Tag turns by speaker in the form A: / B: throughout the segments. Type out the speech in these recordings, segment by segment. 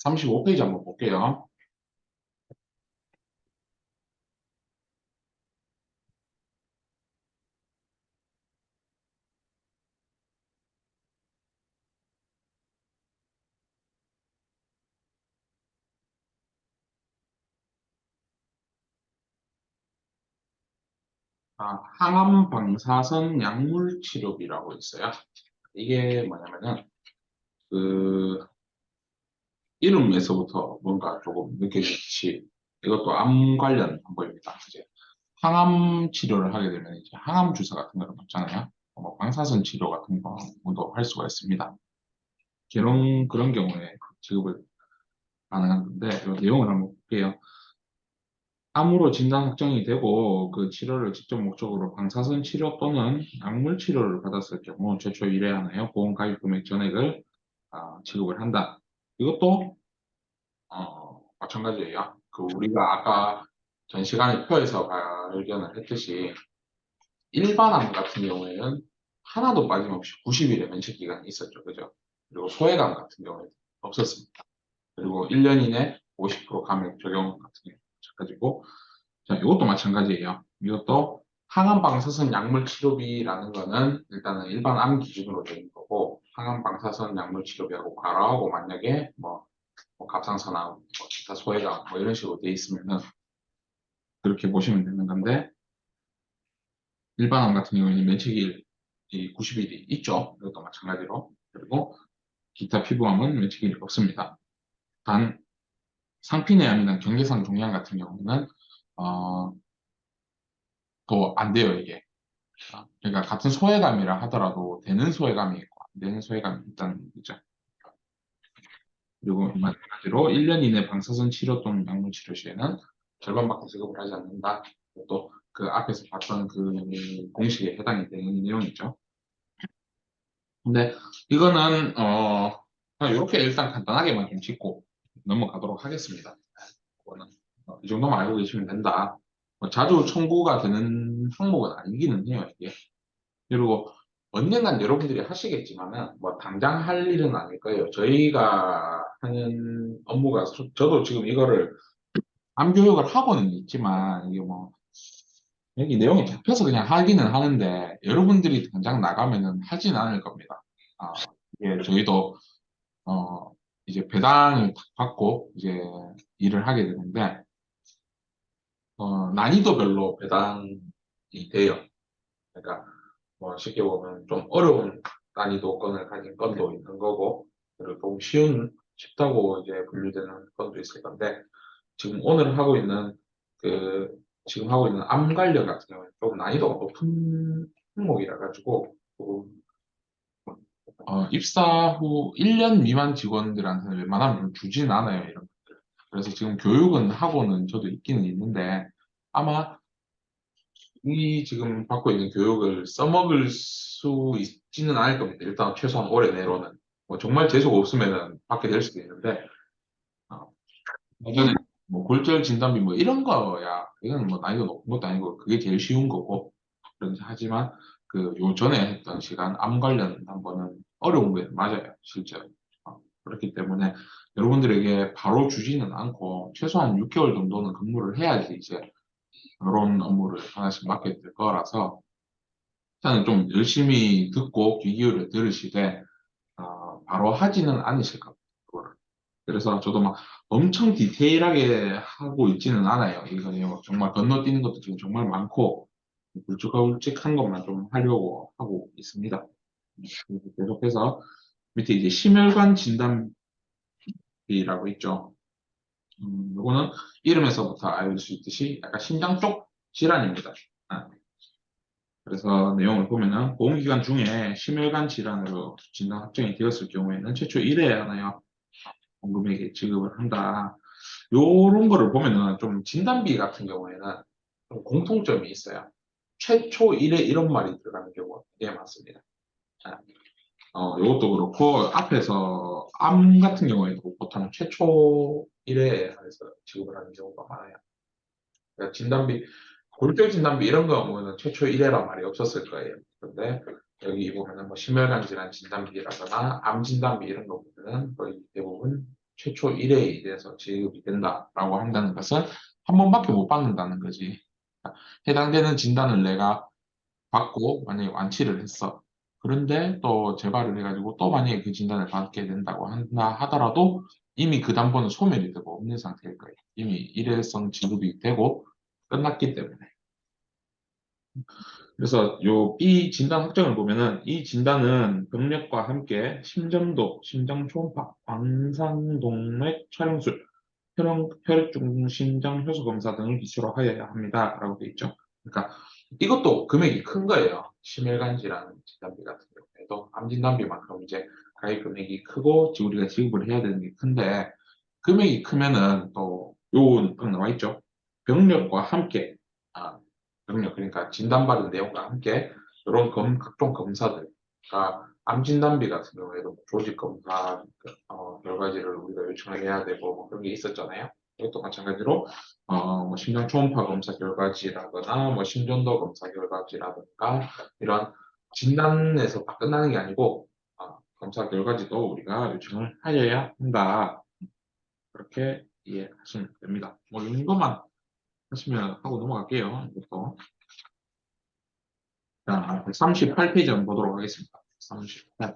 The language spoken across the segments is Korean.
A: 35페이지 한번 볼게요. 항암 방사선 약물 치료비라고 있어요. 이게 뭐냐면은 그 이름에서부터 뭔가 조금 느껴지듯이 이것도 암 관련 방법입니다. 이제 항암 치료를 하게 되면 이제 항암 주사 같은 거를 맞잖아요. 뭐 방사선 치료 같은 거도 할 수가 있습니다. 그런 경우에 지급을 가능한 건데 이 내용을 한번 볼게요. 암으로 진단 확정이 되고 그 치료를 직접 목적으로 방사선 치료 또는 약물 치료를 받았을 경우 최초 1회 하나요 보험 가입 금액 전액을 지급을 한다. 이것도 마찬가지예요. 그 우리가 아까 전 시간에 표에서 발견을 했듯이 일반 암 같은 경우에는 하나도 빠짐없이 90일의 면책 기간이 있었죠. 그죠? 그리고 소외감 같은 경우에는 없었습니다. 그리고 1년 이내 50% 감액 적용 같은 경우 마찬가지고 자, 이것도 마찬가지예요. 이것도 항암 방사선 약물 치료비라는 거는 일단은 일반 암 기준으로 되는 거고 항암 방사선 약물 치료비하고 과로하고 만약에 뭐 갑상선암, 뭐 기타 소외감 뭐 이런 식으로 돼 있으면은 그렇게 보시면 되는 건데 일반 암 같은 경우에는 면책일 이 90일이 있죠. 이것도 마찬가지로 그리고 기타 피부암은 면책일이 없습니다. 단 상피내암이나 경계성 종양 같은 경우는 어, 더 안 돼요 이게. 그러니까 같은 소외감이라 하더라도 되는 소외감이 있고 안 되는 소외감이 있다는 얘기죠. 그리고 마찬가지로 1년 이내 방사선 치료 또는 약물 치료 시에는 절반밖에 지급을 하지 않는다. 또 그 앞에서 봤던 그 공식에 해당이 되는 내용이죠. 근데 이거는 그냥 이렇게 일단 간단하게만 좀 짚고 넘어가도록 하겠습니다. 이거는 이 정도만 알고 계시면 된다. 뭐 자주 청구가 되는 항목은 아니기는 해요, 이게. 그리고 언젠간 여러분들이 하시겠지만은 뭐 당장 할 일은 아닐 거예요. 저희가 하는 업무가 저도 지금 이거를 암 교육을 하고는 있지만 이게 뭐 여기 내용이 잡혀서 그냥 하기는 하는데 여러분들이 당장 나가면은 하진 않을 겁니다. 아, 이게 저희도 어 이제 배당을 딱 받고 이제 일을 하게 되는데 난이도별로 배당이 돼요. 그러니까 뭐 쉽게 보면 좀 어려운 난이도권을 가진 건도 있는 거고, 그리고 좀 쉽다고 이제 분류되는 건도 있을 건데, 지금 오늘 하고 있는 그, 지금 하고 있는 암 관련 같은 경우는 좀 난이도가 높은 항목이라 가지고, 조금, 입사 후 1년 미만 직원들한테는 웬만하면 좀 주진 않아요, 이런 것들. 그래서 지금 교육은 하고는 저도 있기는 있는데, 아마 이 지금 받고 있는 교육을 써먹을 수 있지는 않을 겁니다. 일단 최소한 올해 내로는. 뭐 정말 재수가 없으면은 받게 될 수도 있는데, 어, 예전에 뭐 골절 진단비 뭐 이런 거야. 이건 뭐 난이도 높은 것도 아니고 그게 제일 쉬운 거고. 하지만 그 요 전에 했던 시간 암 관련한 거는 어려운 게 맞아요. 실제로. 그렇기 때문에 여러분들에게 바로 주지는 않고 최소한 6개월 정도는 근무를 해야지 이제 그런 업무를 하나씩 맡게 될 거라서 일단은 좀 열심히 듣고 귀 기울여 들으시되 바로 하지는 않으실 겁니다. 그거를. 그래서 저도 막 엄청 디테일하게 하고 있지는 않아요. 이거 정말 건너뛰는 것도 지금 정말 많고 굵직굵직한 것만 좀 하려고 하고 있습니다. 계속해서 밑에 이제 심혈관 진단비라고 있죠. 요거는 이름에서부터 알 수 있듯이 약간 심장 쪽 질환입니다. 아, 그래서 내용을 보면은 보험기간 중에 심혈관 질환으로 진단 확정이 되었을 경우에는 최초 1회 하나요 보험금액에 지급을 한다. 요런 거를 보면은 좀 진단비 같은 경우에는 좀 공통점이 있어요. 최초 1회 이런 말이 들어가는 경우가 되게 많습니다. 자, 요것도 그렇고 앞에서 암 같은 경우에도 보통 최초 1회에 한해서 지급을 하는 경우가 많아요. 그러니까 진단비 골절 진단비 이런 거 보면은 최초 1회란 말이 없었을 거예요. 근데 여기 보면은 뭐 심혈관 질환 진단비라거나 암 진단비 이런 거 보면은 거의 대부분 최초 1회에 이래서 지급이 된다라고 한다는 것은 한 번밖에 못 받는다는 거지. 해당되는 진단을 내가 받고 만약에 완치를 했어. 그런데 또 재발을 해가지고 또 만약에 그 진단을 받게 된다고 한다 하더라도 이미 그 담보는 소멸이 되고 없는 상태일 거예요. 이미 일회성 지급이 되고 끝났기 때문에. 그래서 요 B 진단 확정을 보면은 이 진단은 병력과 함께 심전도, 심장 초음파, 광상동맥 촬영술, 혈액 심장 효소 검사 등을 기초로 하여야 합니다라고 돼 있죠. 그러니까 이것도 금액이 큰 거예요. 심혈관 질환 진단비 같은 경우에도 암 진단비만큼 이제 가입 금액이 크고 우리가 지급을 해야 되는 게 큰데 금액이 크면은 또 요건 딱 나와 있죠. 병력과 함께 아, 병력 그러니까 진단받은 내용과 함께 이런 각종 검사들 그러니까 암 진단비 같은 경우에도 조직 검사 결과지를 우리가 요청을 해야 되고 뭐 그런 게 있었잖아요. 이것도 마찬가지로 뭐 심장 초음파 검사 결과지라거나 뭐 심전도 검사 결과지라든가 이런 진단에서 다 끝나는 게 아니고 검사 결과지도 우리가 요청을 하여야 한다. 그렇게 이해하시면 됩니다. 뭐 이 정도만 하시면 하고 넘어갈게요. 이것도. 자, 38페이지 한번 보도록 하겠습니다. 38.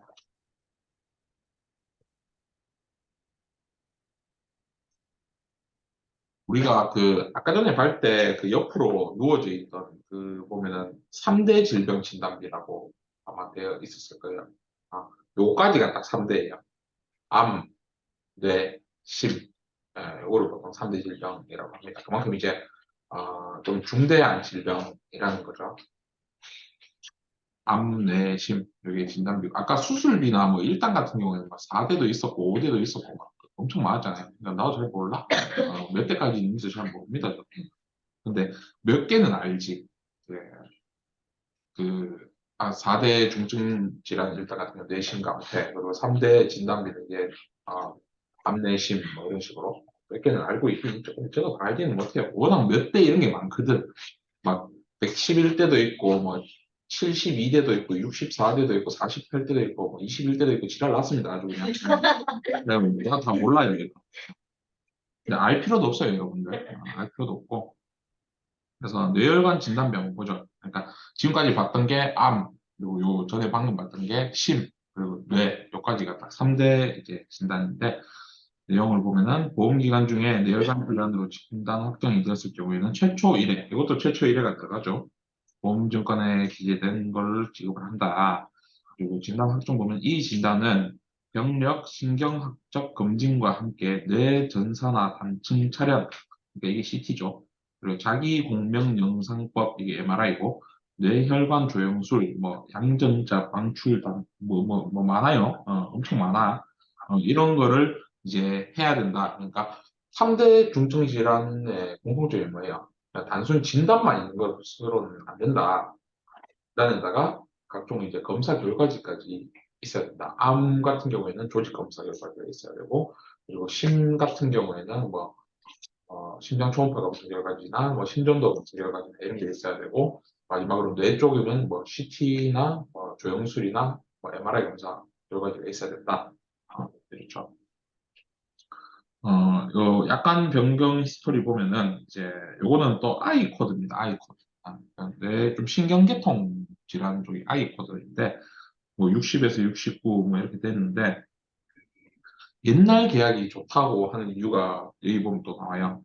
A: 우리가 그 아까 전에 발 때 그 옆으로 누워져 있던 그 보면은 3대 질병 진단비라고 아마 되어 있었을 거예요. 요까지가 딱 3대예요. 암, 뇌, 심. 요거를 보통 3대 질병이라고 합니다. 그만큼 이제 좀 중대한 질병이라는 거죠. 암, 뇌, 심, 여기 진단비. 아까 수술비나 뭐 1단 같은 경우에는 막 4대도 있었고 5대도 있었고 막 엄청 많았잖아요. 그러니까 나도 잘 몰라. 몇 대까지 있는지 잘 모릅니다. 저는. 근데 몇 개는 알지. 네, 그, 4대 중증 질환 일단 같은 경우 뇌심 감퇴, 그리고 3대 진단비는 이제, 암내심, 뭐 이런 식으로 몇 개는 알고 있긴 있죠. 근데 저도 다 알지는 못해요. 워낙 몇 대 이런 게 많거든. 막 111대도 있고, 뭐 72대도 있고, 64대도 있고, 48대도 있고, 뭐 21대도 있고, 지랄 났습니다. 아주 그냥. 내가 다 몰라요, 이거. 근데 알 필요도 없어요, 여러분들. 알 필요도 없고. 그래서 뇌혈관 진단병 보죠. 그러니까 지금까지 봤던 게 암, 그리고 요 전에 방금 봤던 게 심, 그리고 뇌, 요까지가 딱 3대 이제 진단인데 내용을 보면은 보험기간 중에 뇌혈관 질환으로 진단 확정이 되었을 경우에는 최초 1회, 이것도 최초 1회가 들어가죠. 보험증권에 기재된 걸 지급을 한다. 그리고 진단 확정 보면 이 진단은 병력 신경학적 검진과 함께 뇌 전산화 단층 촬영, 그러니까 이게 CT죠. 그리고 자기 공명 영상법 이게 MRI고 뇌혈관 조영술, 뭐 양전자 방출단 뭐 많아요. 엄청 많아. 이런 거를 이제 해야 된다. 그러니까 3대 중증 질환의 공통점이 뭐예요? 그냥 단순히 진단만 있는 것으로는 안 된다. 그다음에다가 각종 이제 검사 결과지까지 있어야 된다. 암 같은 경우에는 조직 검사 결과지가 있어야 되고, 그리고 심 같은 경우에는 뭐 심장 초음파 검사 결과지나 뭐 심전도 검사 결과지나 이런 게 있어야 되고, 마지막으로 뇌 쪽이면 뭐 CT나 조영술이나 뭐 MRI 검사 결과지가 있어야 된다. 그렇죠. 요 약간 변경 히스토리 보면은 이제 요거는 또 I 코드입니다. I 코드. 뇌좀 신경계통 질환 쪽이 I 코드인데 뭐 60에서 69 뭐 이렇게 됐는데 옛날 계약이 좋다고 하는 이유가 여기 보면 또 나와요.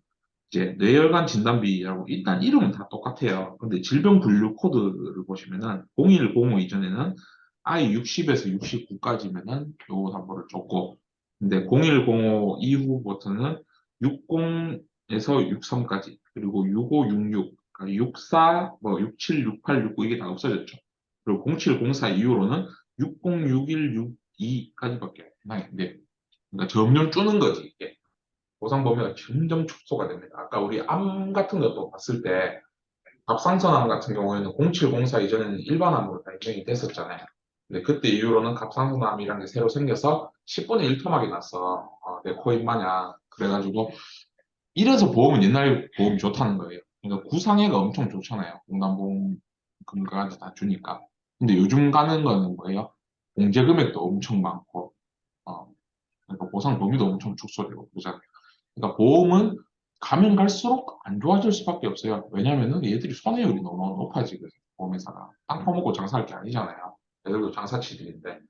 A: 이제 뇌혈관 진단비라고 일단 이름은 다 똑같아요. 근데 질병 분류 코드를 보시면은 0105 이전에는 I 60에서 69까지면은 요 담보를 줬고 근데 0105 이후부터는 60에서 63까지 그리고 65, 66, 64, 뭐 67, 68, 69 이게 다 없어졌죠. 그리고 07, 04 이후로는 60, 61, 62까지밖에 안 돼. 그러니까 점점 줄는 거지 이게. 보상 범위가 점점 축소가 됩니다. 아까 우리 암 같은 것도 봤을 때 갑상선암 같은 경우에는 0704 이전에는 일반암으로 다 인정이 됐었잖아요. 근데 그때 이후로는 갑상선암이라는 게 새로 생겨서 10분의 1 토막이 났어. 내 코입 마냥. 그래가지고 이래서 보험은 옛날 보험이 좋다는 거예요. 그러니까 구상해가 엄청 좋잖아요. 건강보험 금까지 다 주니까. 근데 요즘 가는 거는 뭐예요? 공제 금액도 엄청 많고 어, 그러니까 보상 범위도 엄청 축소되고 그러잖아요. 그러니까 보험은 가면 갈수록 안 좋아질 수밖에 없어요. 왜냐면은 얘들이 손해율이 너무 높아지거든요. 보험회사가. 땅 파먹고 장사할 게 아니잖아요. 얘들도 장사치들인데.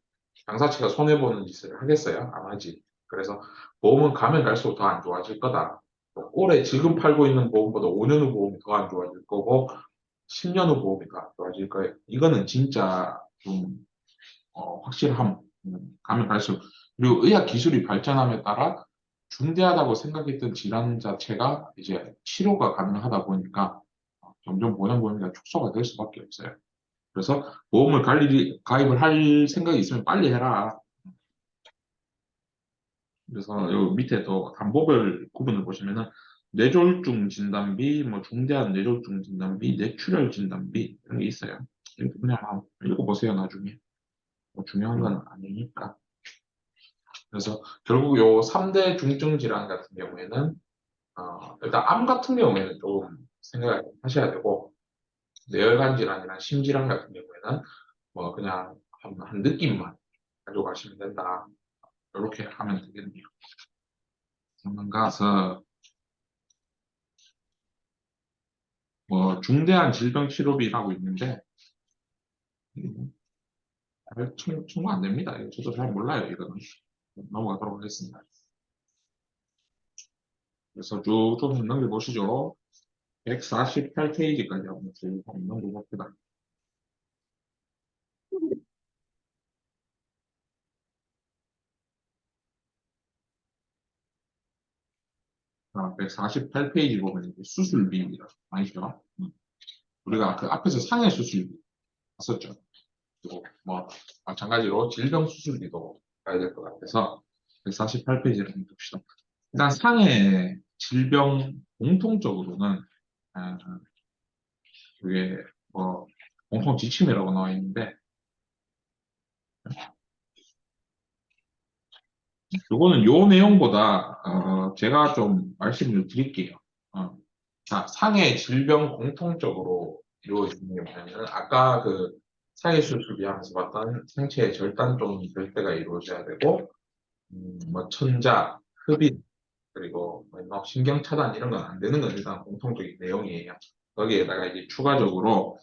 A: 장사치가 손해보는 짓을 하겠어요? 안 하지. 그래서 보험은 가면 갈수록 더 안 좋아질 거다. 뭐 올해 지금 팔고 있는 보험보다 5년 후 보험이 더 안 좋아질 거고, 10년 후 보험이 더 안 좋아질 거예요. 이거는 진짜 좀 확실함. 가면 갈수록. 그리고 의학 기술이 발전함에 따라 중대하다고 생각했던 질환 자체가 이제 치료가 가능하다 보니까 점점 보장 범위가 축소가 될 수밖에 없어요. 그래서 보험을 가입을 할 생각이 있으면 빨리 해라. 그래서 여기 밑에 또 담보별 구분을 보시면은 뇌졸중 진단비, 뭐 중대한 뇌졸중 진단비, 뇌출혈 진단비 이런 게 있어요. 이렇게 그냥 한번 읽어보세요, 나중에. 뭐 중요한 건 아니니까. 그래서 결국 요 3대 중증 질환 같은 경우에는 일단 암 같은 경우에는 좀 생각을 하셔야 되고 뇌혈관 질환이나 심질환 같은 경우에는 뭐 그냥 한 느낌만 가져가시면 된다. 이렇게 하면 되겠네요. 병원 가서 뭐 중대한 질병 치료비라고 있는데 충분 안 됩니다. 이거 저도 잘 몰라요. 이거는 넘어가도록 하겠습니다. 그래서 쭉 좀 넘겨보시죠. 148페이지까지 한번 쭉 한번 넘겨봅시다. 자, 148페이지 보면 이제 수술비입니다. 아니죠? 우리가 그 앞에서 상해 수술비 봤었죠. 그리고 뭐 마찬가지로 질병 수술비도 가야 될 것 같아서 148페이지를 한번 봅시다. 일단 상해 질병 공통적으로는 아, 그게 뭐 공통 지침이라고 나와 있는데 요거는 요 내용보다 제가 좀 말씀을 드릴게요. 어, 자, 상해 질병 공통적으로 이루어지는 게 뭐냐면 아까 그 상해 수술비 하면서 봤던 생체 절단 좀 절대가 이루어져야 되고 뭐 천자, 흡입 그리고 뭐 신경 차단 이런 건 안 되는 건 일단 공통적인 내용이에요. 거기에다가 이제 추가적으로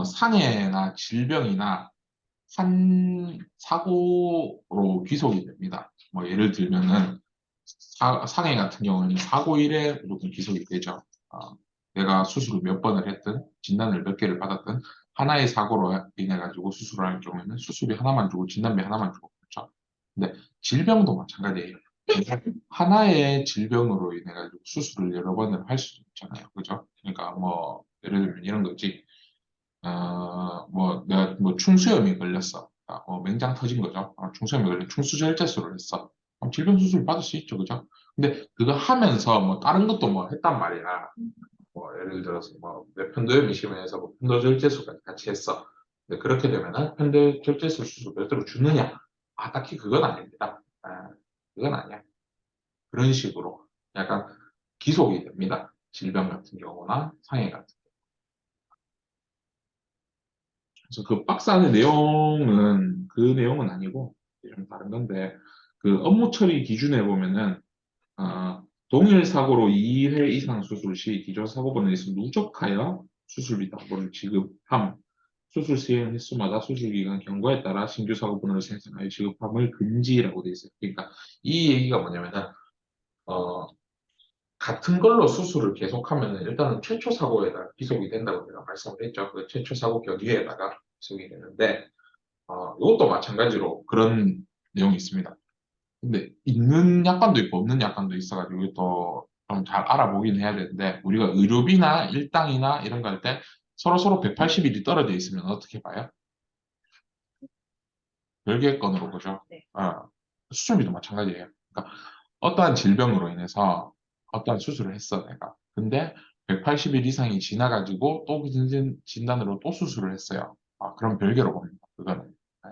A: 상해나 질병이나 사고로 귀속이 됩니다. 뭐 예를 들면은 상해 같은 경우는 사고일에 무조건 귀속이 되죠. 어, 내가 수술을 몇 번을 했든 진단을 몇 개를 받았든 하나의 사고로 인해 가지고 수술을 할 경우에는 수술비 하나만 주고 진단비 하나만 주고 그렇죠. 근데 질병도 마찬가지예요. 하나의 질병으로 인해 가지고 수술을 여러 번을 할 수 있잖아요. 그죠? 그러니까 뭐 예를 들면 이런 거지. 뭐, 내가 뭐 충수염이 걸렸어. 맹장 터진 거죠. 충수염이 걸린 충수절제술을 했어. 그럼 질병 수술 받을 수 있죠, 그죠? 근데 그거 하면서 뭐 다른 것도 뭐 했단 말이야. 뭐 예를 들어서 뭐 편도염이 심해서 뭐 편도절제술까지 같이 했어. 근데 그렇게 되면은 편도절제술 수술 몇 대로 주느냐? 딱히 그건 아닙니다. 그건 아니야. 그런 식으로 약간 기속이 됩니다. 질병 같은 경우나 상해 같은 그래서 그 박스 안의 내용은 그 내용은 아니고 좀 다른 건데 그 업무 처리 기준에 보면은 동일 사고로 2회 이상 수술 시 기존 사고번호에 있어 누적하여 수술비 담보를 지급함. 수술 시행 횟수마다 수술 기간 경과에 따라 신규 사고 번호를 생성하여 지급함을 금지라고 되어 있어요. 그러니까 이 얘기가 뭐냐면은 어, 같은 걸로 수술을 계속하면은 일단은 최초 사고에다 기속이 된다고 제가 말씀을 했죠. 그 최초 사고 경위에다가 기속이 되는데 이것도 마찬가지로 그런 내용이 있습니다. 근데 있는 약관도 있고 없는 약관도 있어가지고 이것도 좀 잘 알아보긴 해야 되는데 우리가 의료비나 일당이나 이런 거 할 때 서로 180일이 떨어져 있으면 어떻게 봐요? 별개의 건으로 보죠. 네. 수술비도 마찬가지예요. 그러니까 어떠한 질병으로 인해서 어떠한 수술을 했어 내가. 근데 180일 이상이 지나가지고 또 그 진단으로 또 수술을 했어요. 그럼 별개로 봅니다. 그거는. 네.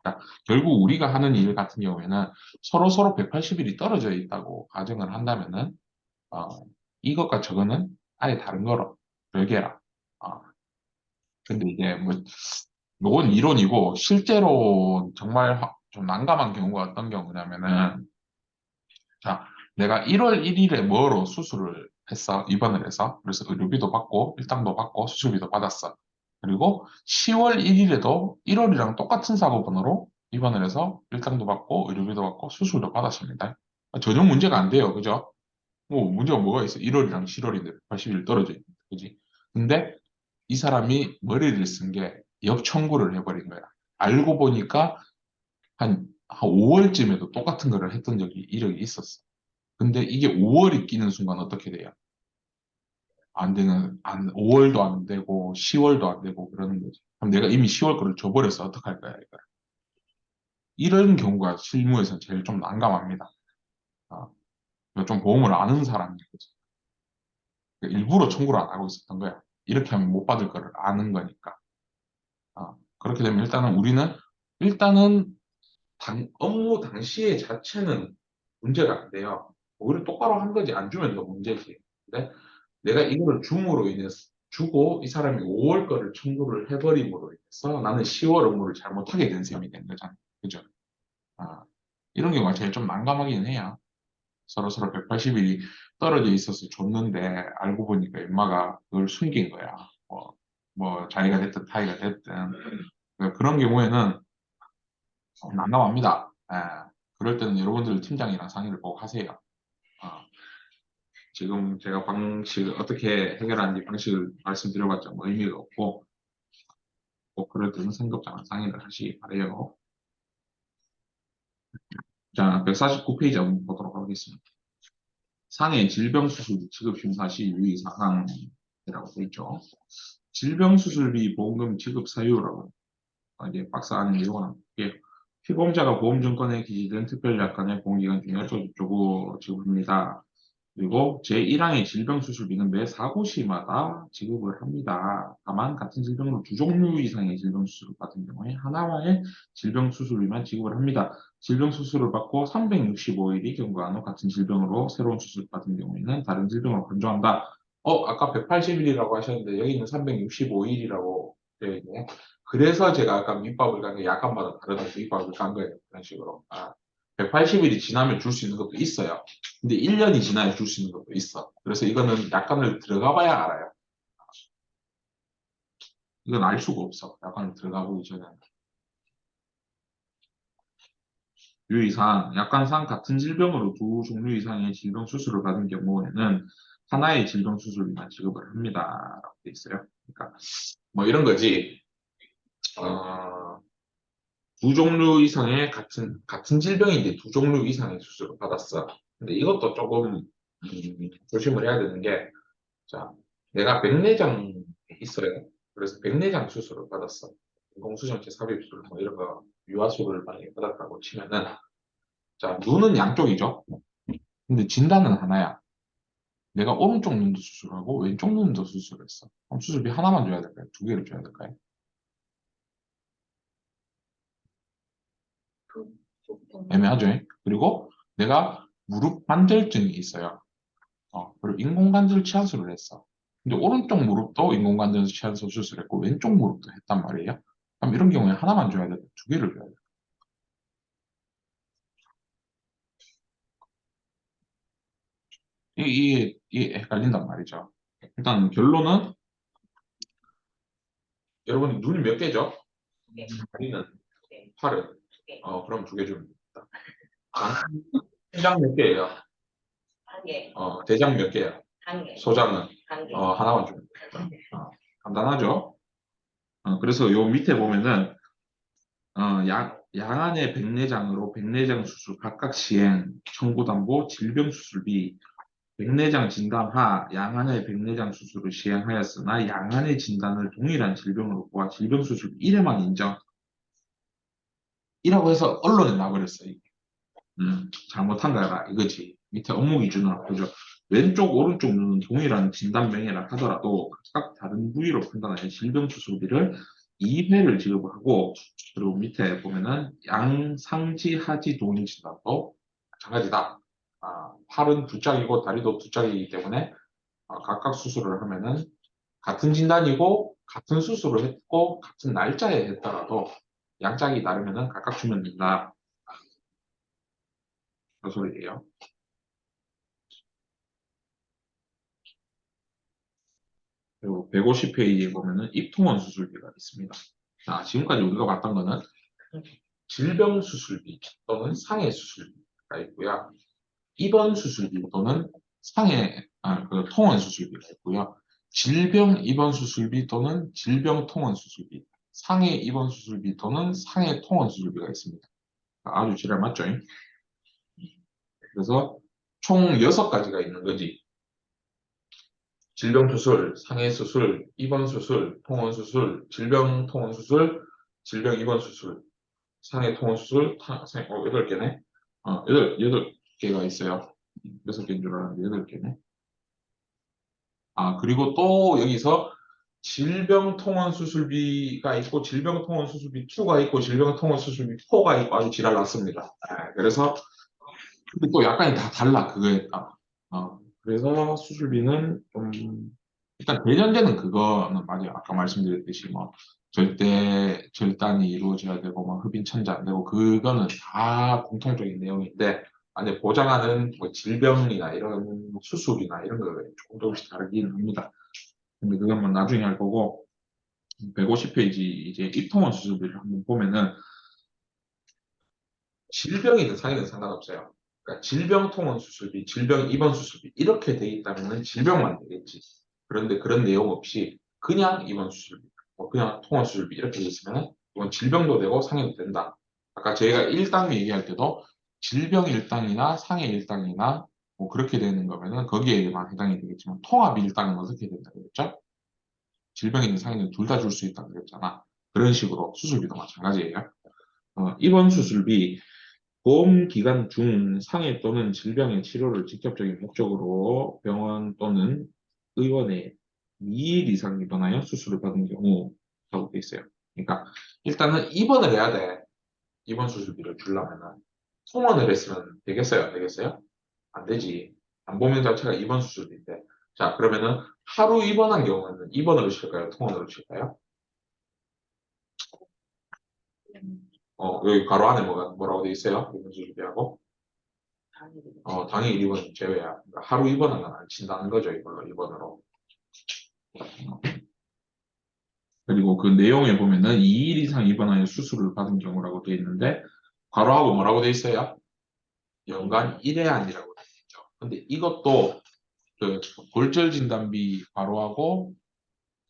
A: 그러니까 결국 우리가 하는 일 같은 경우에는 서로 180일이 떨어져 있다고 가정을 한다면은 어, 이것과 저거는 아예 다른 거로 별개라. 어, 근데 이게 뭐 요건 이론이고 실제로 정말 좀 난감한 경우가 어떤 경우냐면은, 자, 내가 1월 1일에 뭐로 수술을 했어? 입원을 해서. 그래서 의료비도 받고, 일당도 받고, 수술비도 받았어. 그리고 10월 1일에도 1월이랑 똑같은 사고번호로 입원을 해서 일당도 받고, 의료비도 받고, 수술도 받았습니다. 전혀 문제가 안 돼요. 그죠? 뭐, 문제가 뭐가 있어? 1월이랑 10월인데 80일 떨어져 있는데. 그지? 근데 이 사람이 머리를 쓴 게 역청구를 해버린 거야. 알고 보니까 한 5월쯤에도 똑같은 거를 했던 적이 이력이 있었어. 근데 이게 5월이 끼는 순간 어떻게 돼요? 안 되는, 5월도 안 되고, 10월도 안 되고, 그러는 거지. 그럼 내가 이미 10월 거를 줘버려서 어떡할 거야, 이거. 이런 경우가 실무에서 제일 좀 난감합니다. 어, 이거 좀 보험을 아는 사람인 거지. 일부러 청구를 안 하고 있었던 거야. 이렇게 하면 못 받을 거를 아는 거니까. 그렇게 되면 일단은 업무 당시에 자체는 문제가 안 돼요. 오히려 똑바로 한 거지, 안 주면 더 문제지. 근데 내가 이거를 줌으로 인해서 주고 이 사람이 5월 거를 청구를 해버림으로 인해서 나는 10월 업무를 잘못하게 된 셈이 된 거잖아. 그죠? 아, 이런 경우가 제일 좀 난감하긴 해요. 서로 180일이 떨어져 있어서 줬는데 알고 보니까 엄마가 그걸 숨긴 거야. 뭐 자기가 됐든 타이가 됐든 그러니까 그런 경우에는 난감합니다. 그럴 때는 여러분들 팀장이랑 상의를 꼭 하세요. 어, 지금 제가 어떻게 해결하는지 방식을 말씀드려봤자 뭐 의미가 없고, 꼭 그럴 때는 상급자랑 상의를 하시기 바래요. 자, 149페이지 한번 보도록 하겠습니다. 상해 질병수술비 지급심사 시 유의사항이라고 되어 있죠. 질병수술비 보험금 지급 사유라고 이제 박스 안에 요거는 피보험자가 보험증권에 기재된 특별약관의 보험기간 중에 어쩌고저쩌고 지급합니다. 그리고 제1항의 질병수술비는 매 사고시마다 지급을 합니다. 다만 같은 질병으로 두 종류 이상의 질병수술을 받은 경우에 하나와의 질병수술비만 지급을 합니다. 질병수술을 받고 365일이 경과한 후 같은 질병으로 새로운 수술을 받은 경우에는 다른 질병으로 간주한다. 아까 180일이라고 하셨는데 여기는 365일이라고 되어 있네요. 그래서 제가 아까 밑밥을 간 게 약간마다 다르다고 밑밥을 간 거예요. 그런 식으로. 180일이 지나면 줄 수 있는 것도 있어요. 근데 1년이 지나야 줄 수 있는 것도 있어. 그래서 이거는 약관을 들어가 봐야 알아요. 이건 알 수가 없어. 약관을 들어가 보기 전에. 유의사항, 약관상 같은 질병으로 두 종류 이상의 질병 수술을 받은 경우에는 하나의 질병 수술비만 지급을 합니다. 라고 돼 있어요. 그러니까 뭐 이런 거지. 어, 두 종류 이상의 같은 질병인데 두 종류 이상의 수술을 받았어. 근데 이것도 조금 조심을 해야 되는 게, 자, 내가 백내장이 있어요. 그래서 백내장 수술을 받았어. 인공수정체 삽입술 뭐 이런 거 유아술을 많이 받았다고 치면은, 자, 눈은 양쪽이죠. 근데 진단은 하나야. 내가 오른쪽 눈도 수술하고 왼쪽 눈도 수술했어. 그럼 수술비 하나만 줘야 될까요? 두 개를 줘야 될까요? 애매하죠. 그리고 내가 무릎 관절증이 있어요. 그리고 인공관절 치환술을 했어. 근데 오른쪽 무릎도 인공관절 치환술 수술했고 왼쪽 무릎도 했단 말이에요. 그럼 이런 경우에 하나만 줘야 돼? 두 개를 줘야 돼? 이게 헷갈린단 말이죠. 일단 결론은 여러분 눈이 몇 개죠? 다리는 팔은 그럼 두 개 주면 됩니다. 심장 몇 개예요? 대장 몇 개야? 소장은 하나만 주면 됩니다. 간단하죠? 그래서 요 밑에 보면은 양안의 백내장으로 백내장 수술 각각 시행 청구담보 질병수술비 백내장 진단하 양안의 백내장 수술을 시행하였으나 양안의 진단을 동일한 질병으로 보아 질병수술 1회만 인정. 이라고 해서 언론에 나버렸어요. 잘못한 거라 이거지. 밑에 업무 기준으로 보죠. 왼쪽, 오른쪽 눈은 동일한 진단명이라 하더라도 각각 다른 부위로 판단하여 질병수술비를 2회를 지급하고, 그리고 밑에 보면은 양상지 하지 동일 진단도 마찬가지다. 팔은 두 짝이고 다리도 두 짝이기 때문에 각각 수술을 하면은 같은 진단이고 같은 수술을 했고 같은 날짜에 했더라도 양짝이 다르면은 각각 주면 된다. 소설이에요. 그리고 150페이지에 보면은 입통원 수술비가 있습니다. 자, 지금까지 우리가 봤던 거는 질병 수술비 또는 상해 수술비가 있고요. 입원 수술비 또는 그 통원 수술비가 있고요. 질병 입원 수술비 또는 질병 통원 수술비, 상해 입원 수술비 또는 상해 통원 수술비가 있습니다. 아주 지랄 맞죠? 그래서 총 6가지가 있는 거지. 질병 수술, 상해 수술, 입원 수술, 통원 수술, 질병 통원 수술, 질병 입원 수술, 상해 통원 수술, 8개네. 8개가 있어요. 6개인 줄 알았는데 8개네. 아, 그리고 또 여기서 질병통원수술비가 있고 질병통원수술비 2가 있고 질병통원수술비 4가 있고 아주 지랄 났습니다. 그래서 근데 또 약간이 다 달라 그거에 따라. 그래서 수술비는 좀 일단 대전제는 그거는 맞아요. 아까 말씀드렸듯이 뭐 절단이 이루어져야 되고 뭐 흡인 천재 안 되고 그거는 다 공통적인 내용인데 안에 보장하는 뭐 질병이나 이런 수술이나 이런 거 조금씩 다르긴 합니다. 근데 그건 뭐 나중에 할 거고 150페이지 이제 입통원 수술비를 한번 보면은 질병이든 상이든 상관없어요. 그러니까 질병 통원 수술비, 질병 입원 수술비 이렇게 돼 있다면은 질병만 되겠지. 그런데 그런 내용 없이 그냥 입원 수술비, 뭐 그냥 통원 수술비 이렇게 돼 있으면 이건 질병도 되고 상해도 된다. 아까 저희가 1당 얘기할 때도 질병 1당이나 상해 1당이나 뭐 그렇게 되는 거면은 거기에만 해당이 되겠지만 통합 1당은 어떻게 된다 그랬죠? 질병이든 상해든 둘 다 줄 수 있다 그랬잖아. 그런 식으로 수술비도 마찬가지예요. 입원 수술비 보험 기간 중 상해 또는 질병의 치료를 직접적인 목적으로 병원 또는 의원에 2일 이상 입원하여 수술을 받은 경우라고 돼 있어요. 그러니까 일단은 입원을 해야 돼. 입원 수술비를 주려면은 통원을 했으면 되겠어요? 안 되겠어요? 안 되지. 안보명 자체가 입원 수술비인데. 자, 그러면은 하루 입원한 경우는 입원으로 칠까요? 통원으로 칠까요? 여기 가로 안에 뭐라고 돼 있어요? 입원 수술비하고? 당일 입원 제외야. 그러니까 하루 입원은 안 친다는 거죠, 이걸로, 입원으로. 그리고 그 내용에 보면은 2일 이상 입원하여 수술을 받은 경우라고 되어 있는데, 괄호하고 뭐라고 되어 있어요? 연간 1회안이라고 되어 있죠. 근데 이것도 그 골절 진단비 괄호하고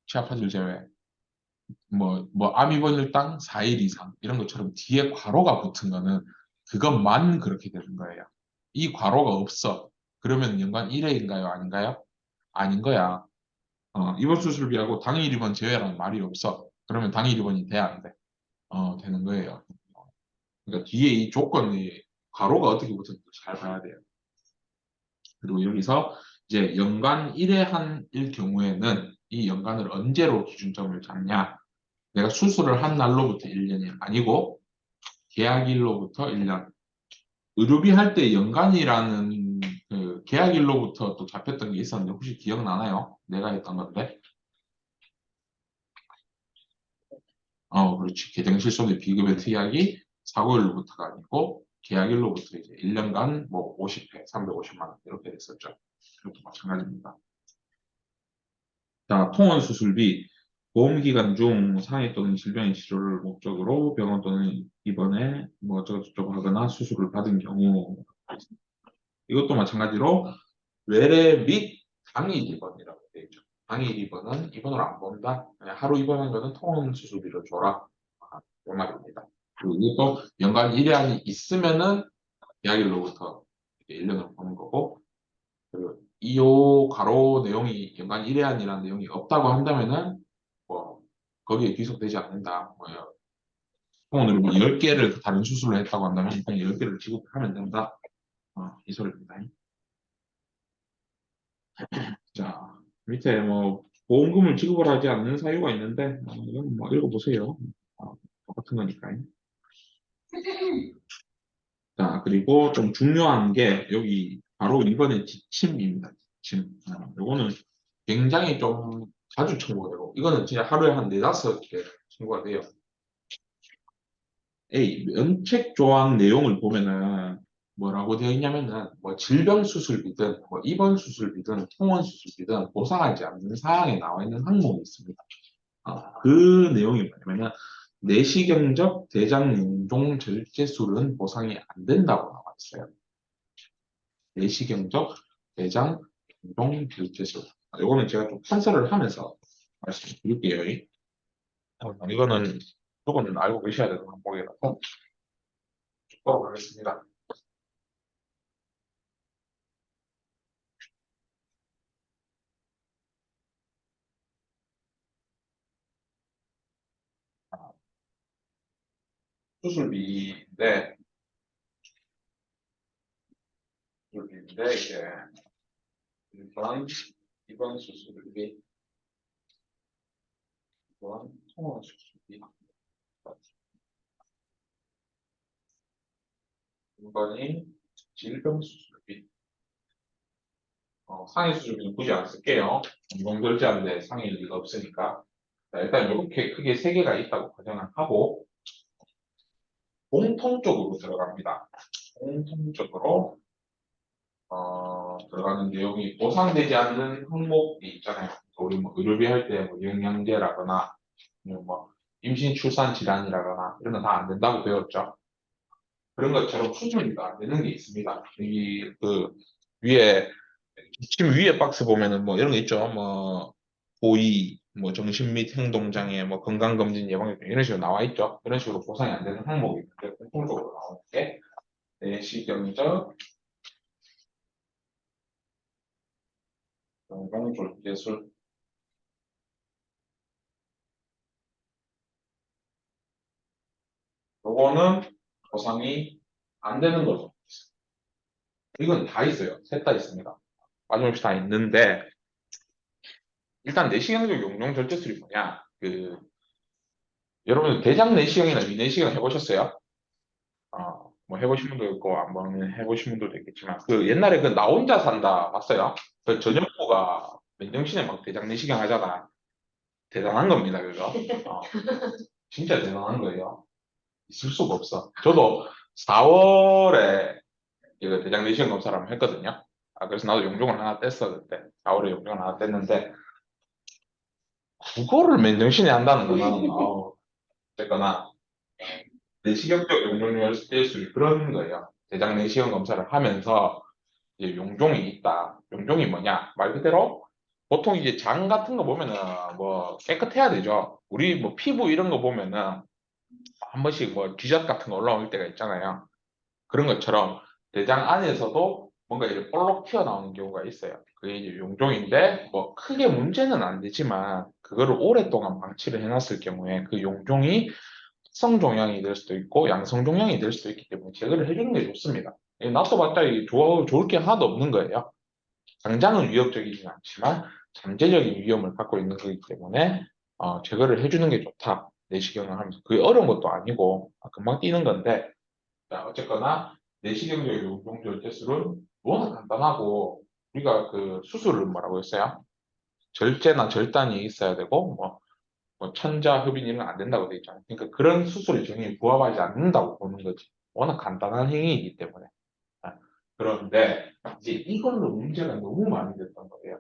A: 치아파질 제외, 암 입원일당 4일 이상, 이런 것처럼 뒤에 괄호가 붙은 거는 그것만 그렇게 되는 거예요. 이 괄호가 없어. 그러면 연간 1회인가요? 아닌가요? 아닌 거야. 입원 수술비하고 당일 입원 제외라는 말이 없어. 그러면 당일 입원이 돼, 안 돼? 되는 거예요. 그러니까 뒤에 이 조건이 가로가 어떻게 붙었는지 잘 봐야 돼요. 그리고 여기서 이제 연간 1회 한일 경우에는 이 연간을 언제로 기준점을 잡냐? 내가 수술을 한 날로부터 1년이 아니고 계약일로부터 1년. 의료비 할 때 연간이라는 그 계약일로부터 또 잡혔던 게 있었는데 혹시 기억나나요? 내가 했던 건데. 그렇지. 개정실손의 비급여 특약이 사고일로부터가 아니고 계약일로부터 이제 1년간 뭐 50회, 350만 원 이렇게 됐었죠. 이것도 마찬가지입니다. 자, 통원 수술비 보험기간 중 상해 또는 질병의 치료를 목적으로 병원 또는 입원에 뭐 어쩌고저쩌고 하거나 수술을 받은 경우 이것도 마찬가지로 외래 및 당일 입원이라고 되어 있죠. 당일 입원은 입원을 안 본다. 그냥 하루 입원한 거는 통원 수술비를 줘라. 그 말입니다. 그리고 이것도 연간 1회안이 있으면은 계약일로부터 1년을 보는 거고, 그리고 이요 가로 내용이 연간 1회안이라는 내용이 없다고 한다면은, 뭐, 거기에 귀속되지 않는다. 통원으로 뭐 10개를 다른 수술을 했다고 한다면, 일단 10개를 지급하면 된다. 이 소리입니다. 자, 밑에 뭐, 보험금을 지급을 하지 않는 사유가 있는데, 이건 뭐 읽어보세요. 똑같은 거니까요. 자, 그리고 좀 중요한 게 여기 바로 이번에 지침입니다. 지침. 요거는 굉장히 좀 자주 청구가 되고, 이거는 진짜 하루에 한 네다섯 개 청구가 돼요. A, 면책 조항 내용을 보면은 뭐라고 되어 있냐면은 뭐 질병 수술비든 뭐 입원 수술비든 통원 수술비든 보상하지 않는 사항에 나와 있는 항목이 있습니다. 그 내용이 뭐냐면은 내시경적 대장 용종 절제술은 보상이 안 된다고 나와 있어요. 내시경적 대장 용종 절제술. 이거는 제가 좀 판서를 하면서 말씀드릴게요. 이거는 조금 알고 계셔야 되는 항목이라서 바로 가겠습니다. 수술비인데, 이게 이번 수술비, 이번 통원 수술비, 이번이 질병 수술비. 상해 수술비는 굳이 안 쓸게요. 인공절제하는데 상해일 리가 없으니까. 자, 일단 이렇게 크게 세 개가 있다고 가정을 하고 공통적으로 들어갑니다. 공통적으로 들어가는 내용이 보상되지 않는 항목이 있잖아요. 우리 뭐 의료비 할 때 뭐 영양제라거나 아니면 뭐 임신 출산 질환이라거나 이런 건 다 안 된다고 배웠죠. 그런 것처럼 수술비가 안 되는 게 있습니다. 여기 그 위에 지금 위에 박스 보면은 뭐 이런 거 있죠. 뭐 고의, 뭐 정신 및 행동장애, 뭐 건강검진 예방접종 이런 식으로 나와 있죠. 이런 식으로 보상이 안 되는 항목이 있는데 공통적으로 나오는 게 내시경적 건강졸개술. 요거는 보상이 안 되는 거죠. 이건 다 있어요. 셋 다 있습니다. 빠짐없이 다 있는데 일단 내시경적 용종절제술이 뭐냐? 여러분 대장 내시경이나 위내시경 해보셨어요? 뭐 해보신 분도 있고 한번 해보신 분들도 있겠지만 그 옛날에 그 나 혼자 산다 봤어요? 그 전현무가 맨정신에 막 대장 내시경 하잖아. 대단한 겁니다, 그거. 진짜 대단한 거예요. 있을 수가 없어. 저도 4월에 이거 대장 내시경 검사를 한번 했거든요. 그래서 나도 용종을 하나 뗐어, 그때. 4월에 용종을 하나 뗐는데, 그거를 맨정신에 한다는 거는, 어쨌거나, 내시경적 용종혈수술이 그런 거예요. 대장 내시경 검사를 하면서, 이제 용종이 있다. 용종이 뭐냐? 말 그대로, 보통 이제 장 같은 거 보면은, 뭐, 깨끗해야 되죠. 우리 뭐 피부 이런 거 보면은, 한 번씩 뭐 쥐젖 같은 거 올라올 때가 있잖아요. 그런 것처럼 대장 안에서도 뭔가 이렇게 볼록 튀어나오는 경우가 있어요. 그게 이제 용종인데 뭐 크게 문제는 안 되지만 그거를 오랫동안 방치를 해놨을 경우에 그 용종이 성종양이 될 수도 있고 양성종양이 될 수도 있기 때문에 제거를 해주는 게 좋습니다. 놔둬봤자 이게 좋을 게 하나도 없는 거예요. 당장은 위협적이진 않지만 잠재적인 위험을 갖고 있는 거기 때문에 제거를 해주는 게 좋다. 내시경을 하면서 그게 어려운 것도 아니고 금방 뛰는 건데 자, 어쨌거나 내시경적 용종절제술은 워낙 간단하고 우리가 그 수술을 뭐라고 했어요? 절제나 절단이 있어야 되고 뭐 천자, 흡인 이런 건 안 된다고 돼 있잖아요. 그러니까 그런 수술의 정의에 부합하지 않는다고 보는 거지. 워낙 간단한 행위이기 때문에. 아, 그런데 이제 이걸로 문제가 너무 많이 됐던 거예요.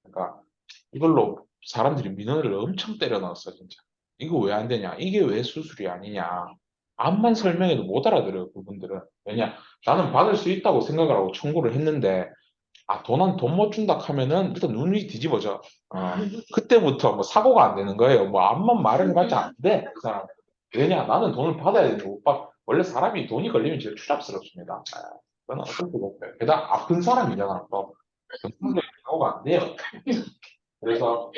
A: 그러니까 이걸로 사람들이 민원을 엄청 때려 넣었어, 진짜. 이거 왜 안 되냐? 이게 왜 수술이 아니냐? 암만 설명해도 못 알아들어요, 그분들은. 왜냐? 나는 받을 수 있다고 생각을 하고 청구를 했는데, 돈 못 준다 하면은 일단 눈이 뒤집어져. 그때부터 뭐 사고가 안 되는 거예요. 뭐 암만 말을 해봤자 안 돼, 그 사람. 왜냐? 나는 돈을 받아야 되는데 못 받. 원래 사람이 돈이 걸리면 제일 추잡스럽습니다. 그건 어쩔 수가 없어요. 게다가 아픈 사람이잖아, 또. 경찰적인 사고가 안 돼요. 그래서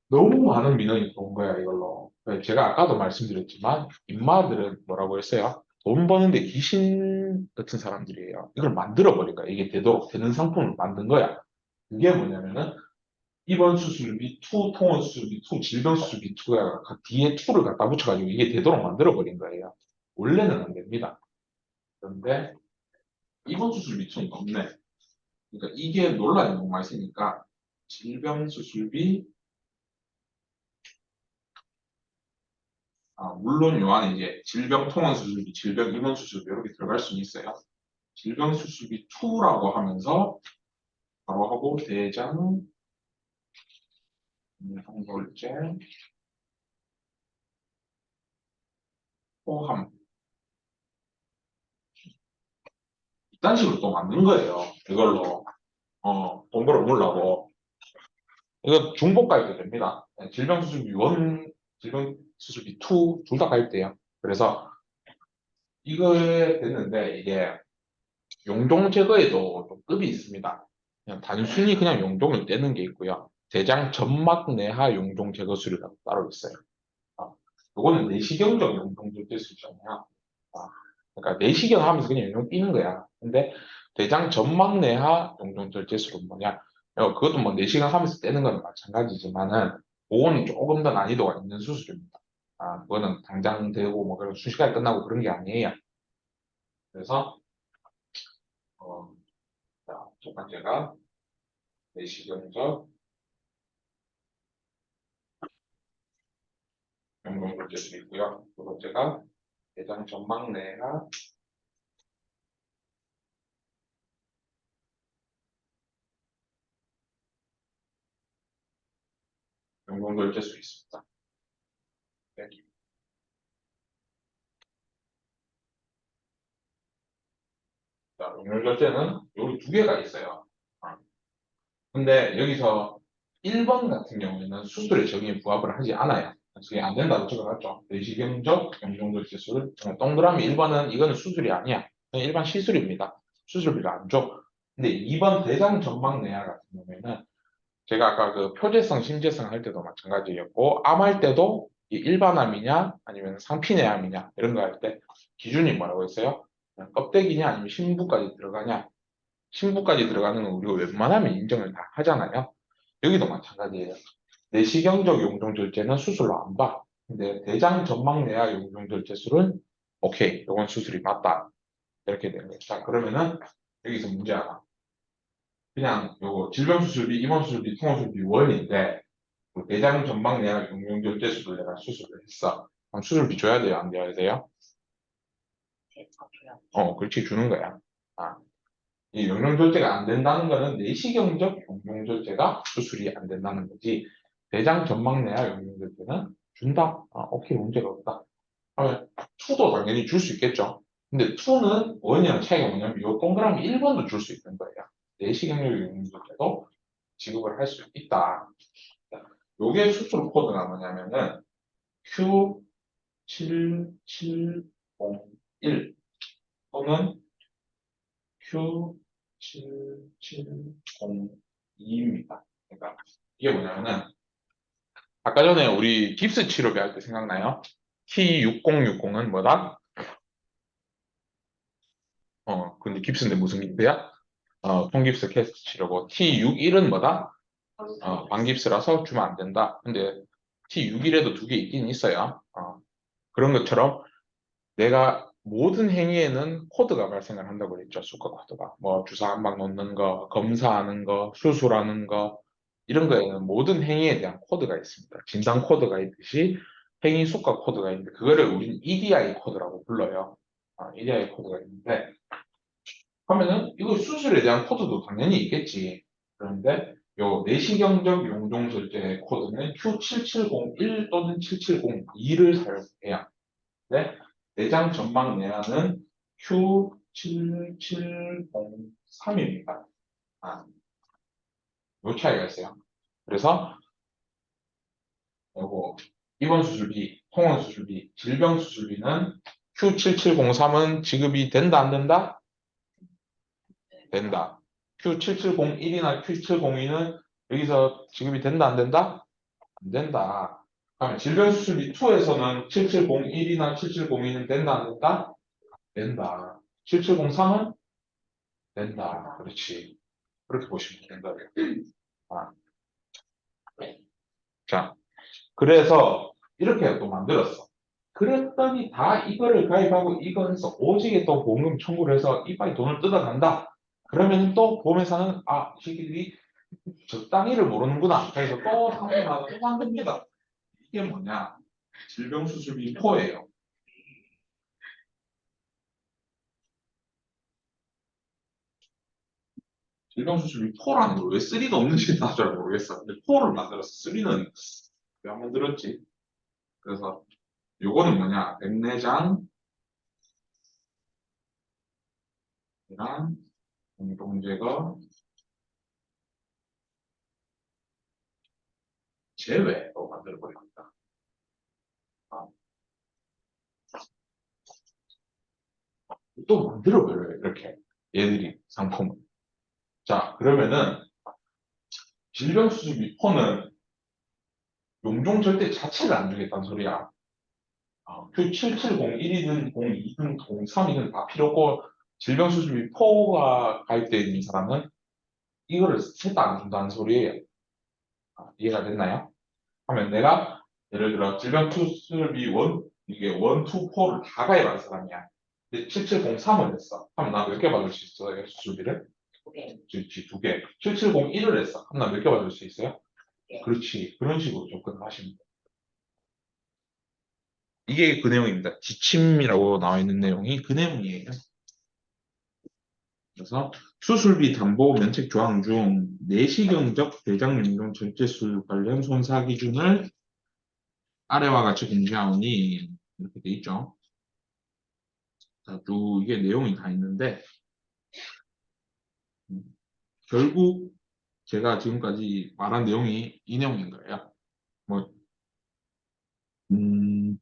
A: 너무 많은 민원이 온 거야, 이걸로. 제가 아까도 말씀드렸지만, 인마들은 뭐라고 했어요? 돈 버는데 귀신 같은 사람들이에요. 이걸 만들어버린 거야. 이게 되도록 되는 상품을 만든 거야. 그게 뭐냐면은, 입원 수술비 2, 통원 수술비 2, 질병 수술비 2가 각 뒤에 2를 갖다 붙여가지고 이게 되도록 만들어버린 거예요. 원래는 안 됩니다. 그런데, 입원 수술비 2는 없네. 그러니까 이게 논란이 너무 많이 생기니까, 질병 수술비 물론 요 안에 이제 질병 통원 수술비, 질병 입원 수술비 이렇게 들어갈 수는 있어요. 질병수술비 2라고 하면서 바로 하고 대장 성골제 포함 이딴 식으로 또 만든 거예요. 이걸로 돈 벌어보려고. 이거 중복 가입도 됩니다. 질병수술비 1, 질병수술비 2 둘 다 가입돼요. 그래서 이거에 됐는데 이게 용종 제거에도 좀 급이 있습니다. 그냥 단순히 그냥 용종을 떼는 게 있고요. 대장 점막 내하 용종 제거술이라고 따로 있어요. 요거는 내시경적 용종도 뗄 수 있잖아요. 그러니까 내시경 하면서 그냥 용종 띄는 거야. 근데 대장 점막 내하 용종 절제술은 뭐냐? 그것도 뭐 내시경 하면서 떼는 건 마찬가지지만은 그거는 조금 더 난이도가 있는 수술입니다. 그거는 당장 되고 뭐 그런 순식간에 끝나고 그런 게 아니에요. 그래서 자, 첫 번째가 내시경적 용종 절제술이 있고요. 두 번째가 대장 점막 내하 용종 절제술이 있습니다. 네. 자, 용종 절제는 여기 두 개가 있어요. 아, 근데 여기서 1번 같은 경우에는 수술의 정의에 부합을 하지 않아요. 그게 안 된다고 적어놨죠. 내시경적 영종절제술. 동그라미 1번은 이거는 수술이 아니야. 그냥 일반 시술입니다. 수술비를 안 줘. 근데 2번 대장 점막 내하 같은 경우에는 제가 아까 그 표재성, 심재성 할 때도 마찬가지였고, 암 할 때도 이 일반암이냐, 아니면 상피내암이냐, 이런 거 할 때 기준이 뭐라고 했어요? 그냥 껍데기냐, 아니면 심부까지 들어가냐. 심부까지 들어가는 건 우리가 웬만하면 인정을 다 하잖아요. 여기도 마찬가지예요. 내시경적 용종절제는 수술로 안 봐. 근데 대장 점막 내하 용종절제술은 오케이, 이건 수술이 맞다. 이렇게 되는 거예요. 자, 그러면은 여기서 문제 하나. 그냥 요거 질병수술비, 입원수술비, 통원수술비 원인데 그 대장 점막 내하 용종절제술을 내가 수술을 했어. 그럼 수술비 줘야 돼요? 안 줘야 돼요? 그렇지 주는 거야. 아, 이 용종절제가 안 된다는 거는 내시경적 용종절제가 수술이 안 된다는 거지. 대장 점막 내하 용종절제는 준다. 오케이 문제가 없다. 그러면 2도 당연히 줄 수 있겠죠. 근데 2는 원이랑 차이가 뭐냐면 이 동그라미 1번도 줄 수 있는 거예요. 내시경적 용종절제도 지급을 할 수 있다. 요게 수술 코드가 뭐냐면은 Q7701 또는 Q7702입니다. 그러니까 이게 뭐냐면은 아까 전에 우리 깁스 치료비 할 때 생각나요? T6060은 뭐다? 근데 깁스인데 무슨 깁스야? 통깁스 캐스트 치료고 T61은 뭐다? 반깁스라서 주면 안 된다. 근데 T61에도 두 개 있긴 있어요. 그런 것처럼 내가 모든 행위에는 코드가 발생을 한다고 그랬죠. 수거 코드가. 뭐 주사 한 방 놓는 거, 검사하는 거, 수술하는 거 이런 거에는 모든 행위에 대한 코드가 있습니다. 진단 코드가 있듯이 행위 수가 코드가 있는데 그거를 우리는 EDI 코드라고 불러요. EDI 코드가 있는데 그러면은 이거 수술에 대한 코드도 당연히 있겠지. 그런데 요 내시경적 용종 절제 코드는 Q7701 또는 7702를 사용해요. 네? 내장 점막 내하는 Q7703입니다. 요 차이가 있어요. 그래서 요거 입원 수술비, 통원 수술비, 질병 수술비는 Q7703은 지급이 된다 안 된다? 된다. Q7701이나 Q7702는 여기서 지급이 된다 안 된다? 안 된다. 그러면 질병수술비 2에서는 7701이나 7702는 된다 안 된다? 된다. 7703은 된다. 그렇지. 그렇게 보시면 된다. 아, 자, 그래서 이렇게 또 만들었어. 그랬더니 다 이거를 가입하고 이거 해서 오지게 또 보험금 청구를 해서 이빨이 돈을 뜯어간다. 그러면 또 보험회사는 이 새끼들이 적당히를 모르는구나. 그래서 또 상품하고 또 만듭니다. 이게 뭐냐? 질병수술비 4예요. 질병 수술비 4라는 걸 왜 3도 없는지 나도 잘 모르겠어. 근데 4를 만들어서 3는 왜 안 만들었지? 그래서 요거는 뭐냐? 백내장이랑 공동제거 제외로 만들어버립니다. 아, 또 만들어버려요, 이렇게. 얘들이 상품을. 자, 그러면은 질병수술비 4는 용종 절대 자체를 안 주겠다는 소리야. 그 7701이든 02든 03이든 다 필요 없고 질병수술비 4가 가입되어 있는 사람은 이거를 셋 다 안 준다는 소리예요. 이해가 됐나요? 하면 내가 예를 들어 질병수술비 1, 이게 1, 2, 4를 다 가입한 사람이야. 근데 7703을 했어. 하면 나 몇 개 받을 수 있어요? 수술비를? 그렇지, 두 개. 7701을 했어. 그럼 나 몇 개 받을 수 있어요? 그렇지. 그런 식으로 접근하시면 돼요. 이게 그 내용입니다. 지침이라고 나와 있는 내용이 그 내용이에요. 그래서 수술비 담보 면책 조항 중 내시경적 대장염종 절제술 관련 손사 기준을 아래와 같이 공지하오니 이렇게 돼 있죠. 자, 쭉 이게 내용이 다 있는데 음, 결국 제가 지금까지 말한 내용이 이 내용인 거예요. 뭐 음,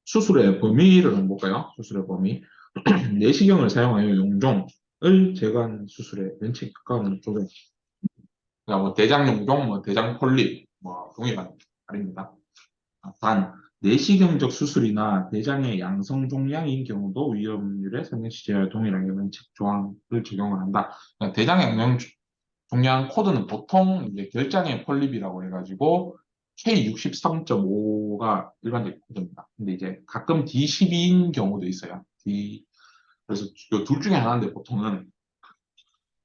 A: 수술의 범위를 한번 볼까요? 수술의 범위. 내시경을 사용하여 용종을 제거한 수술의 면책가는 조정. 그러니까 뭐 대장 용종, 뭐 대장 폴립, 뭐 동일한 말입니다. 단, 내시경적 수술이나 대장의 양성 종양인 경우도 위험률의 상시 제한을 동일하게 면책 조항을 적용을 한다. 그러니까 대장 양성 종양 코드는 보통 이제 결장의 폴립이라고 해가지고 K63.5가 일반적 코드입니다. 근데 이제 가끔 D12인 경우도 있어요. 그래서 둘 중에 하나인데 보통은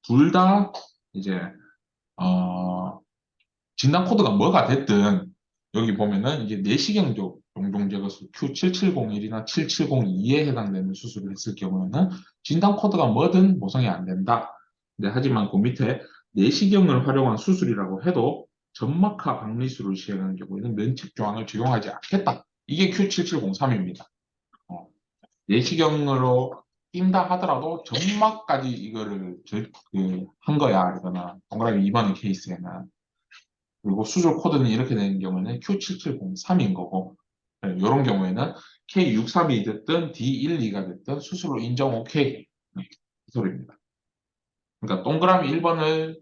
A: 둘 다 이제 어, 진단 코드가 뭐가 됐든 여기 보면은 이제 내시경적 용종 제거술 Q7701이나 7702에 해당되는 수술을 했을 경우에는 진단 코드가 뭐든 모성이 안 된다. 근데 하지만 그 밑에 내시경을 활용한 수술이라고 해도 점막하 박리술을 시행하는 경우에는 면책 조항을 적용하지 않겠다. 이게 Q7703입니다. 내시경으로 낀다 하더라도 점막까지 이거를 한 거야. 이거는 동그라미 2번의 케이스에는. 그리고 수술 코드는 이렇게 되는 경우에는 Q7703인 거고, 이런 경우에는 K63이 됐든 D12가 됐든 수술로 인정 오케이. 이 소리입니다. 그러니까 동그라미 1번을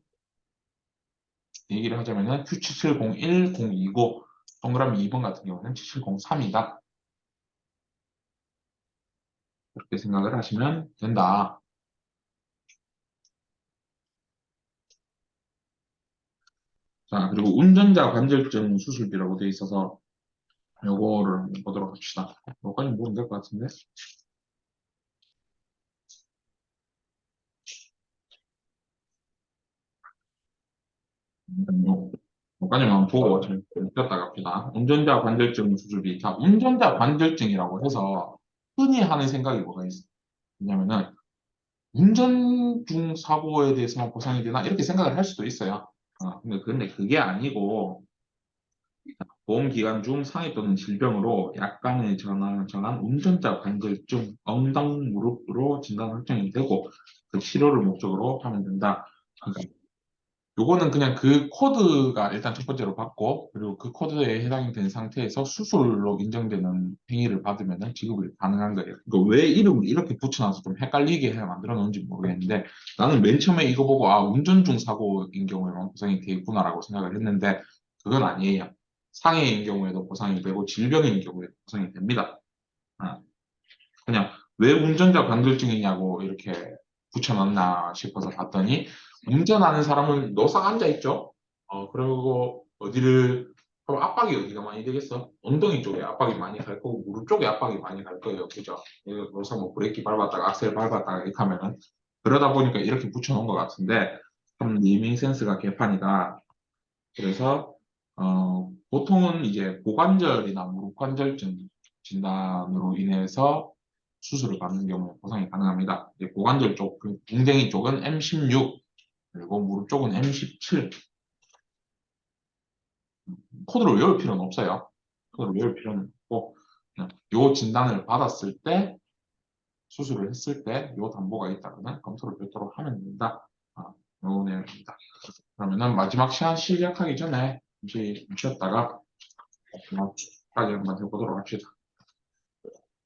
A: 얘기를 하자면은 Q7701, 020, 동그라미 2번 같은 경우는 7703이다. 그렇게 생각을 하시면 된다. 자, 그리고 운전자 관절증 수술비라고 되어 있어서 요거를 한번 보도록 합시다. 요거까지 보면 될 것 같은데. 요, 요까지만 보고 좀 뺐다 갑시다. 운전자 관절증 수술비. 자, 운전자 관절증이라고 해서 흔히 하는 생각이 뭐가 있어? 왜냐면은 운전 중 사고에 대해서만 보상이 되나? 이렇게 생각을 할 수도 있어요. 근데 그게 아니고 보험기간 중 상해 또는 질병으로 약간의 전한 운전자 관절증, 엉덩 무릎으로 진단 확정이 되고 그 치료를 목적으로 하면 된다. 그러니까 요거는 그냥 그 코드가 일단 첫 번째로 받고 그리고 그 코드에 해당이 된 상태에서 수술로 인정되는 행위를 받으면 지급이 가능한 거예요. 그러니까 왜 이름을 이렇게 붙여놔서 좀 헷갈리게 해 만들어 놓은지 모르겠는데 나는 맨 처음에 이거 보고 운전 중 사고인 경우에만 보상이 돼 있구나라고 생각을 했는데 그건 아니에요. 상해인 경우에도 보상이 되고 질병인 경우에도 보상이 됩니다. 아, 그냥 왜 운전자 관절증이냐고 이렇게 붙여놨나 싶어서 봤더니 운전하는 사람은 노상 앉아 있죠. 그리고 그럼 압박이 어디가 많이 되겠어? 엉덩이 쪽에 압박이 많이 갈 거고 무릎 쪽에 압박이 많이 갈 거예요. 그죠? 노상 뭐 브레이크 밟았다가 악셀 밟았다가 이렇게 하면은 그러다 보니까 이렇게 붙여놓은 것 같은데 참 네이밍 센스가 개판이다. 그래서 보통은 이제 고관절이나 무릎 관절증 진단으로 인해서 수술을 받는 경우에 보상이 가능합니다. 이제 고관절 쪽, 그 웅덩이 쪽은 M16, 그리고 무릎 쪽은 M17. 코드를 외울 필요는 없어요. 코드를 외울 필요는 없고, 그냥 요 진단을 받았을 때, 수술을 했을 때, 요 담보가 있다면 검토를 별도로 하면 됩니다. 요 내용입니다. 그러면은 마지막 시간 시작하기 전에 잠시 쉬었다가 마지막까지 한번 해보도록 합시다.